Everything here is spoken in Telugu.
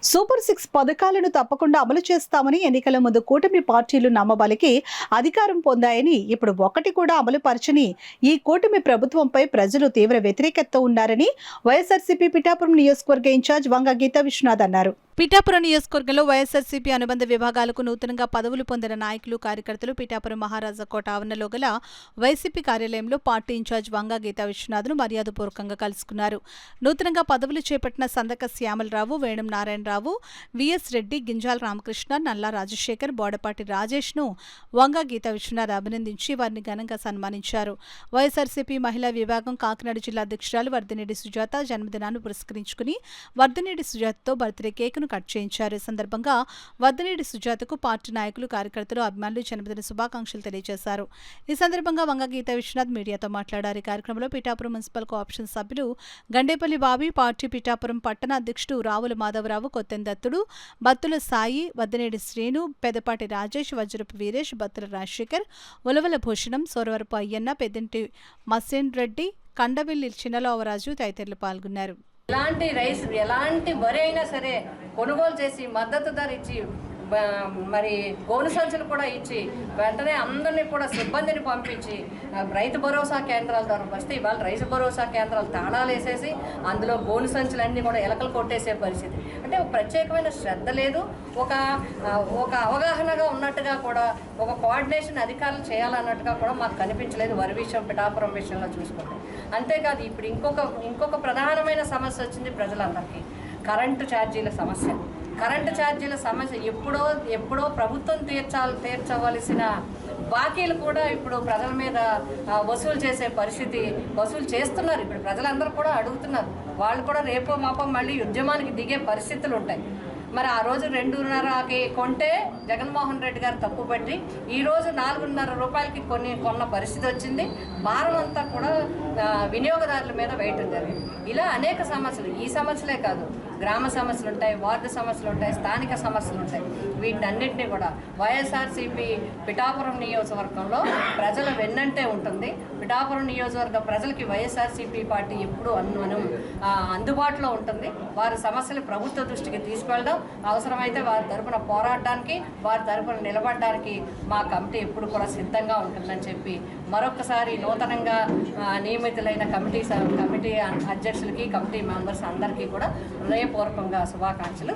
సూపర్ 6 పథకాలను తప్పకుండా అమలు చేస్తామని ఎన్నికల ముందు కూటమి పార్టీలు నమ్మబలికి అధికారం పొందాయని ఇప్పుడు ఒక్కటి కూడా అమలు పరచని ఈ కూటమి ప్రభుత్వంపై ప్రజలు తీవ్ర వ్యతిరేకతతో ఉన్నారని వైఎస్ఆర్సీపీ పిఠాపురం నియోజకవర్గ ఇన్ఛార్జ్ వంగ గీతా విశ్వనాథ్ అన్నారు. పిఠాపురం నియోజకవర్గంలో వైఎస్ఆర్సీపీ అనుబంధ విభాగాలకు నూతనంగా పదవులు పొందిన నాయకులు కార్యకర్తలు పిఠాపురం మహారాజా కోట ఆవరణలో గల వైసీపీ కార్యాలయంలో పార్టీ ఇన్ఛార్జ్ వంగ గీతా విశ్వనాథ్ను మర్యాదపూర్వకంగా కలుసుకున్నారు. నూతనంగా పదవులు చేపట్టిన సందక శ్యామలరావు, వేణుం నారాయణరావు, విఎస్ రెడ్డి, గింజాల రామకృష్ణ, నల్లా రాజశేఖర్, బోడపాటి రాజేష్ను వంగ గీతా విశ్వనాథ్ అభినందించి వారిని ఘనంగా సన్మానించారు. వైఎస్ఆర్సీపీ మహిళా విభాగం కాకినాడ జిల్లా అధ్యక్షురాలు వర్ధినేడి సుజాత జన్మదినాన్ని పురస్కరించుకుని వర్ధినేడి సుజాతతో బర్త్డే కేక్ కట్ చేయించారు. ఈ సందర్భంగా వర్ధినేడి సుజాతకు పార్టీ నాయకులు, కార్యకర్తలు, అభిమానులు జన్మదిన శుభాకాంక్షలు తెలియజేశారు. ఈ సందర్భంగా వంగ గీతా విశ్వనాథ్ మీడియాతో మాట్లాడారు. ఈ కార్యక్రమంలో పిఠాపురం మున్సిపల్ కోఆప్షన్ సభ్యులు గండేపల్లి బాబీ, పార్టీ పిఠాపురం పట్టణ అధ్యక్షుడు రావుల మాధవరావు, కొత్తెన్ దత్తుడు, బత్తుల సాయి, వర్ధినేడి శ్రీను, పెదపాటి రాజేష్, వజ్రపు వీరేష్, బత్తుల రాజశేఖర్, ఉలవల భూషణం, సోరవరపు అయ్యన్న, పెద్దంటి మసేన్ రెడ్డి, కండవెల్లి చిన్నలోవరాజు తదితరులు పాల్గొన్నారు. ఎలాంటి వరి అయినా సరే కొనుగోలు చేసి మద్దతు ధర ఇచ్చి మరి గోను సంచులు కూడా ఇచ్చి వెంటనే అందరినీ కూడా సిబ్బందిని పంపించి రైతు భరోసా కేంద్రాల ద్వారా వస్తే ఇవాళ రైతు భరోసా కేంద్రాలు తాళాలు వేసేసి అందులో గోను సంచులన్నీ కూడా ఎలకలు కొట్టేసే పరిస్థితి. అంటే ఒక ప్రత్యేకమైన శ్రద్ధ లేదు, ఒక అవగాహనగా ఉన్నట్టుగా కూడా ఒక కోఆర్డినేషన్ అధికారులు చేయాలన్నట్టుగా కూడా మాకు కనిపించలేదు వరి విషయం, పిఠాపురం విషయంలో చూసుకుంటే. అంతేకాదు ఇప్పుడు ఇంకొక ప్రధానమైన సమస్య వచ్చింది ప్రజలందరికీ, కరెంటు ఛార్జీల సమస్య. కరెంటు ఛార్జీల సమస్య ఎప్పుడో ప్రభుత్వం తీర్చవలసిన బాకీలు కూడా ఇప్పుడు ప్రజల మీద వసూలు చేసే పరిస్థితి, వసూలు చేస్తున్నారు. ఇప్పుడు ప్రజలందరూ కూడా అడుగుతున్నారు, వాళ్ళు కూడా రేపో మాపో మళ్ళీ ఉద్యమానికి దిగే పరిస్థితులు ఉంటాయి. మరి ఆ రోజు 2.5కి కొంటే జగన్మోహన్ రెడ్డి గారు తప్పుపట్టి ఈరోజు 4.5 రూపాయలకి కొన్న పరిస్థితి వచ్చింది. భారం అంతా కూడా వినియోగదారుల మీద వేయటం జరిగింది. ఇలా అనేక సమస్యలు, ఈ సమస్యలే కాదు, గ్రామ సమస్యలు ఉంటాయి, వార్డు సమస్యలు ఉంటాయి, స్థానిక సమస్యలు ఉంటాయి. వీటన్నిటినీ కూడా వైఎస్ఆర్సీపీ పిఠాపురం నియోజకవర్గంలో ప్రజల వెన్నంటే ఉంటుంది. పిఠాపురం నియోజకవర్గ ప్రజలకి వైఎస్ఆర్సీపీ పార్టీ ఎప్పుడూ అందుబాటులో ఉంటుంది. వారి సమస్యలు ప్రభుత్వ దృష్టికి తీసుకెళ్ళడం, అవసరమైతే వారి తరపున పోరాడడానికి, వారి తరపున నిలబడడానికి మా కమిటీ ఎప్పుడు కూడా సిద్ధంగా ఉంటుందని చెప్పి మరొకసారి నూతనంగా నియమితులైన కమిటీ అధ్యక్షులకి, కమిటీ మెంబర్స్ అందరికీ కూడా హృదయపూర్వకంగా శుభాకాంక్షలు.